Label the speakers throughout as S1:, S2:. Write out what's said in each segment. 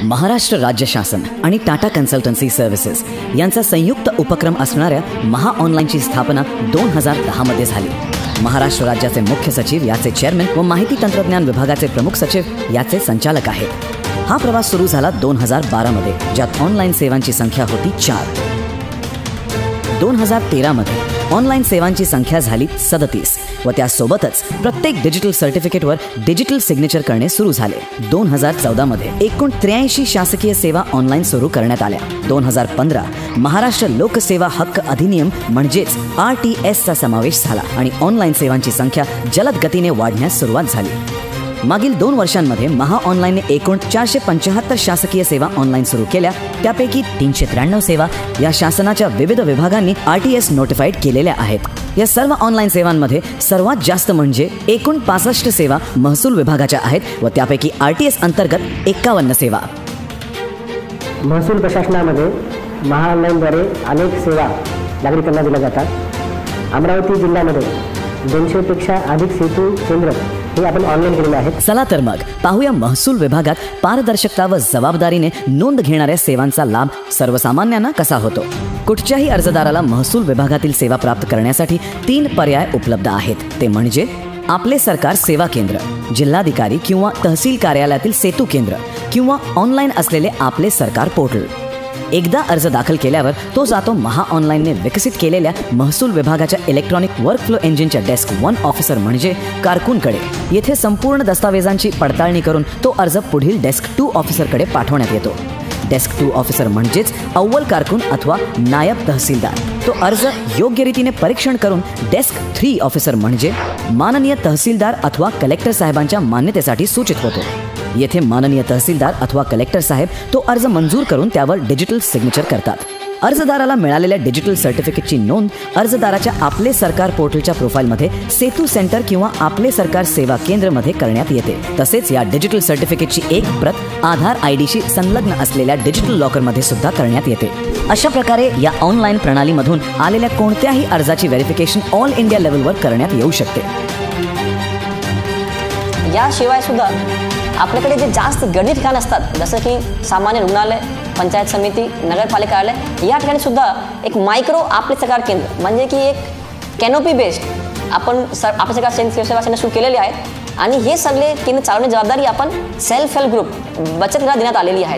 S1: महाराष्ट्र राज्य शासन आणि टाटा कन्सल्टन्सी सर्व्हिसेस यांचा संयुक्त उपक्रम असणाऱ्या महा ऑनलाईनची स्थापना 2010 मध्ये झाली. महाराष्ट्र राज्याचे मुख्य सचिव याचे चेअरमन व माहिती तंत्रज्ञान विभागाचे प्रमुख सचिव याचे संचालक आहेत. हा प्रवास सुरू झाला 2012 मध्ये, ज्यात ऑनलाईन सेवांची संख्या होती 4. 2013 मध्ये ऑनलाईन सेवांची संख्या झाली 37 व त्यासोबतच प्रत्येक डिजिटल सर्टिफिकेटवर डिजिटल सिग्नेचर करणे सुरू झाले. 2014 मध्ये एकूण 83 शासकीय सेवा ऑनलाईन सुरू करण्यात आल्या. 2015 महाराष्ट्र लोकसेवा हक्क अधिनियम म्हणजेच RTS चा समावेश झाला आणि ऑनलाईन सेवांची संख्या जलद गतीने वाढण्यास सुरुवात झाली. मागील 2 वर्षांमध्ये महा ऑनलाईनने एकूण 475 शासकीय सेवा ऑनलाईन सुरू केल्या. त्यापैकी 393 सेवा या शासनाच्या विविध विभागांनी RTS नोटिफाईड केलेल्या आहेत. या सर्व ऑनलाईन सेवांमध्ये सर्वात जास्त म्हणजे एकूण 65 सेवा महसूल विभागाच्या आहेत व त्यापैकी RTS अंतर्गत 51 सेवा.
S2: महसूल प्रशासनामध्ये महा ऑनलाईनद्वारे अनेक सेवा नागरिकांना दिल्या जातात. अमरावती जिल्ह्यामध्ये 200 पेक्षा अधिक सेतू केंद्र हे आपण ऑनलाईन केलेले आहेत.
S1: चला तर मग पाहूया महसूल विभागात पारदर्शकता व जबाबदारीने नोंद घेणाऱ्या सेवांचा लाभ सर्वसामान्यांना कसा होतो. कुठच्याही अर्जदाराला महसूल विभागातील सेवा प्राप्त करण्यासाठी 3 पर्याय उपलब्ध आहेत. ते म्हणजे आपले सरकार सेवा केंद्र, जिल्हाधिकारी किंवा तहसील कार्यालयातील सेतू केंद्र किंवा ऑनलाईन असलेले आपले सरकार पोर्टल. एकदा अर्ज दाखल केल्यावर तो जातो महा ऑनलाईनने विकसित केलेल्या महसूल विभागाच्या इलेक्ट्रॉनिक वर्कफ्लो इंजिनच्या डेस्क 1 ऑफिसर म्हणजे कारकूनकडे. येथे संपूर्ण दस्तावेजांची पडताळणी करून तो अर्ज पुढील डेस्क 2 ऑफिसरकडे पाठवण्यात येतो. डेस्क 2 ऑफिसर म्हणजेच अव्वल कारकून अथवा नायब तहसीलदार. तो अर्ज योग्य रीतीने परीक्षण करून डेस्क 3 ऑफिसर म्हणजे माननीय तहसीलदार अथवा कलेक्टर साहेबांच्या मान्यतेसाठी सूचित होतो. येथे माननीय तहसीलदार अथवा कलेक्टर साहेब तो अर्ज मंजूर करून त्यावर डिजिटल सिग्नेचर करतात. अर्जदाराला मिळालेल्या डिजिटल सर्टिफिकेटची नोंद अर्जदाराच्या आपले सरकार पोर्टलच्या प्रोफाईलमध्ये सेतू सेंटर किंवा आपले सरकार सेवा केंद्रमध्ये करण्यात येते. तसेच या डिजिटल सर्टिफिकेटची एक प्रत आधार IDशी संलग्न असलेल्या डिजिटल लॉकरमध्ये सुद्धा करण्यात येते. अशा प्रकारे या ऑनलाईन प्रणालीमधून आलेल्या कोणत्याही अर्जाची व्हेरिफिकेशन ऑल इंडिया लेवलवर करण्यात येऊ शकते.
S3: याशिवाय सुद्धा आपल्याकडे जे जास्त गर्दी ठिकाण असतात, जसं की सामान्य रुग्णालय, पंचायत समिती, नगरपालिका कार्यालय, या ठिकाणी सुद्धा एक मायक्रो आपले सरकार केंद्र म्हणजे की एक कॅनोपी बेस्ड आपण आपले सरकार सेवा सेंटर सुरू केलेले आहेत. आणि हे सगळे केंद्र चालवण्याची जबाबदारी आपण सेल्फ हेल्प ग्रुप बचत गटाला देण्यात आलेली आहे,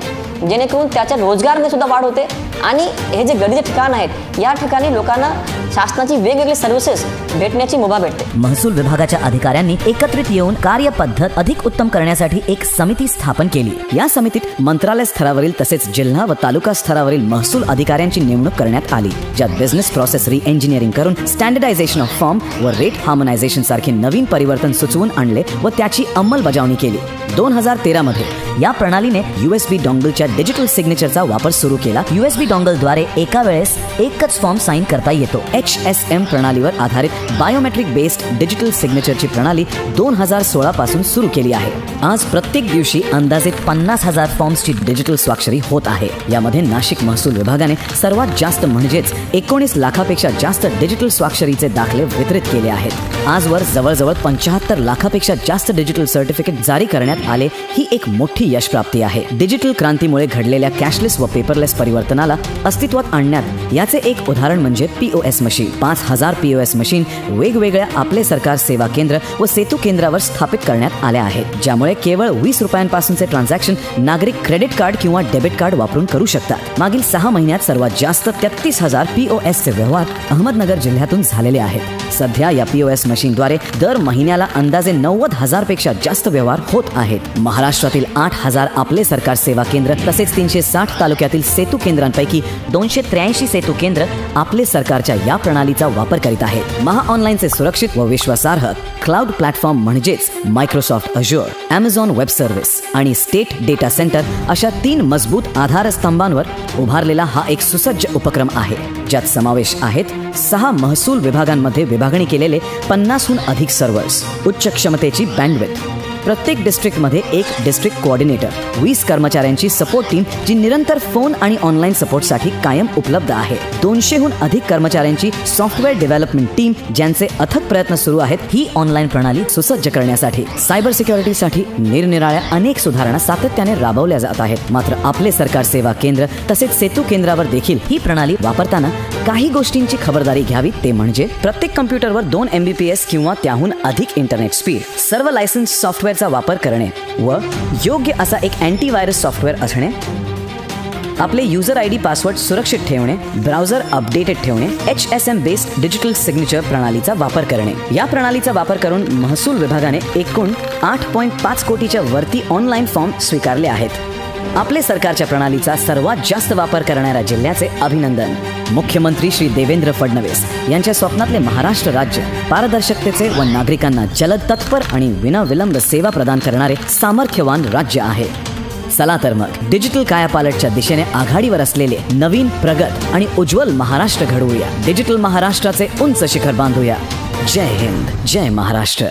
S3: जेणेकरून त्याच्या रोजगारामध्ये सुद्धा वाढ होते. आणि हे जे गर्दीचे ठिकाण आहेत या ठिकाणी लोकांना शासनाची वेगवेगळी सर्व्हिसेस भेटण्याची मुभा भेटते.
S1: महसूल विभागाच्या अधिकाऱ्यांनी एकत्रित येऊन कार्यपद्धत अधिक उत्तम करण्यासाठी एक समिती स्थापन केली. या समितीत मंत्रालय स्तरावरील तसेच जिल्हा व तालुका स्तरावरील महसूल अधिकाऱ्यांची नेमणूक करण्यात आली, ज्यात बिझनेस प्रोसेस रिएंजिनिअरिंग करून स्टँडर्डायझेशन ऑफ फॉर्म व रेट हार्मोनायझेशन सारखे नवीन परिवर्तन सुचवून आणले व त्याची अंमलबजावणी केली. 2013 मध्ये या प्रणालीने USB डॉंगलच्या डिजिटल सिग्नेचरचा वापर सुरू केला. USB डॉंगलद्वारे एका वेळेस एकच फॉर्म साइन करता येतो. HSM प्रणालीवर आधारित बायोमेट्रिक बेस्ड डिजिटल सिग्नेचरची प्रणाली 2016 पासून सुरू केली आहे. आज प्रत्येक दिवशी अंदाजे 50,000 फॉर्म्सची डिजिटल स्वाक्षरी होत आहे. यामध्ये नाशिक महसूल विभागाने सर्वात जास्त म्हणजेच 19 लाखापेक्षा जास्त डिजिटल स्वाक्षरीचे दाखले वितरित केले आहेत. आजवर जवळजवळ 75 लाखापेक्षा जास्त डिजिटल सर्टिफिकेट जारी करण्यात आले. ही एक मोठी यश प्राप्ती आहे. डिजिटल क्रांतीमुळे घडलेल्या कॅशलेस व पेपरलेस परिवर्तनाला अस्तित्वात आणण्यात याचे एक उदाहरण म्हणजे POS मशीन. 5,000 POS मशीन वेगवेगळ्या आपले सरकार सेवा केंद्र व सेतू केंद्रावर स्थापित करण्यात आल्या आहेत, ज्यामुळे केवळ 20 रुपयांपासूनचे ट्रान्झॅक्शन नागरिक क्रेडिट कार्ड किंवा डेबिट कार्ड वापरून करू शकतात. मागील 6 महिन्यात सर्वात जास्त 33,000 POSचे व्यवहार अहमदनगर जिल्ह्यातून झालेले आहेत. सध्या या POS मशीनद्वारे दर महिन्याला अंदाजे 90,000 पेक्षा जास्त व्यवहार होत आहेत. महाराष्ट्रातील 8,000 आपले सरकार सेवा केंद्र तसेच 360 तालुक्यातील सेतू केंद्रांपैकी 283 सेतू केंद्र आपले सरकारच्या या प्रणालीचा वापर करीत आहेत. महा ऑनलाईनचे सुरक्षित व विश्वासार्ह क्लाउड प्लॅटफॉर्म म्हणजेच मायक्रोसॉफ्ट अज्युअर, Amazon वेब सर्व्हिस आणि स्टेट डेटा सेंटर अशा 3 मजबूत आधारस्तंभांवर उभारलेला हा एक सुसज्ज उपक्रम आहे, ज्यात समावेश आहेत 6 महसूल विभागांमध्ये विभागणी केलेले 50हून अधिक सर्व्हर्स, उच्च क्षमतेची बँडविड्थ, प्रत्येक डिस्ट्रिक्टमध्ये एक डिस्ट्रिक्ट कोऑर्डिनेटर, 20 कर्मचाऱ्यांची सपोर्ट टीम जी निरंतर फोन आणि ऑनलाईन सपोर्टसाठी कायम उपलब्ध आहे, 200हून अधिक कर्मचाऱ्यांची सॉफ्टवेअर डेव्हलपमेंट टीम ज्यांचे अथक प्रयत्न सुरू आहेत ही ऑनलाईन प्रणाली सुसज्ज करण्यासाठी. सायबर सिक्युरिटीसाठी निरनिराळ्या अनेक सुधारणा सातत्याने राबवल्या जात आहेत. मात्र आपले सरकार सेवा केंद्र तसेच सेतू केंद्रावर देखील ही प्रणाली वापरताना काही गोष्टींची खबरदारी घ्यावी. ते म्हणजे प्रत्येक कम्प्युटरवर 2 MBPS किंवा त्याहून अधिक इंटरनेट स्पीड, सर्व लायसन्स सॉफ्टवेअरचा वापर करणे व योग्य असा एक अँटीव्हायरस सॉफ्टवेअर असणे, आपले युजर ID पासवर्ड सुरक्षित ठेवणे, ब्राउझर अपडेटेड ठेवणे, HSM बेस्ड डिजिटल सिग्नेचर प्रणालीचा वापर करणे. या प्रणालीचा वापर करून महसूल विभागाने एकूण 8.5 कोटीच्या वरती ऑनलाईन फॉर्म स्वीकारले आहेत. आपले सरकारच्या प्रणालीचा सर्वात जास्त वापर करणाऱ्या जिल्ह्याचे अभिनंदन. मुख्यमंत्री श्री देवेंद्र फडणवीस यांच्या स्वप्नातले महाराष्ट्र राज्य पारदर्शकतेचे व नागरिकांना जलद, तत्पर आणि विनाविलंब सेवा प्रदान करणारे सामर्थ्यवान राज्य आहे. चला तर मग डिजिटल कायापालटच्या दिशेने आघाडीवर असलेले नवीन, प्रगत आणि उज्ज्वल महाराष्ट्र घडवूया. डिजिटल महाराष्ट्राचे उंच शिखर बांधूया. जय हिंद, जय महाराष्ट्र.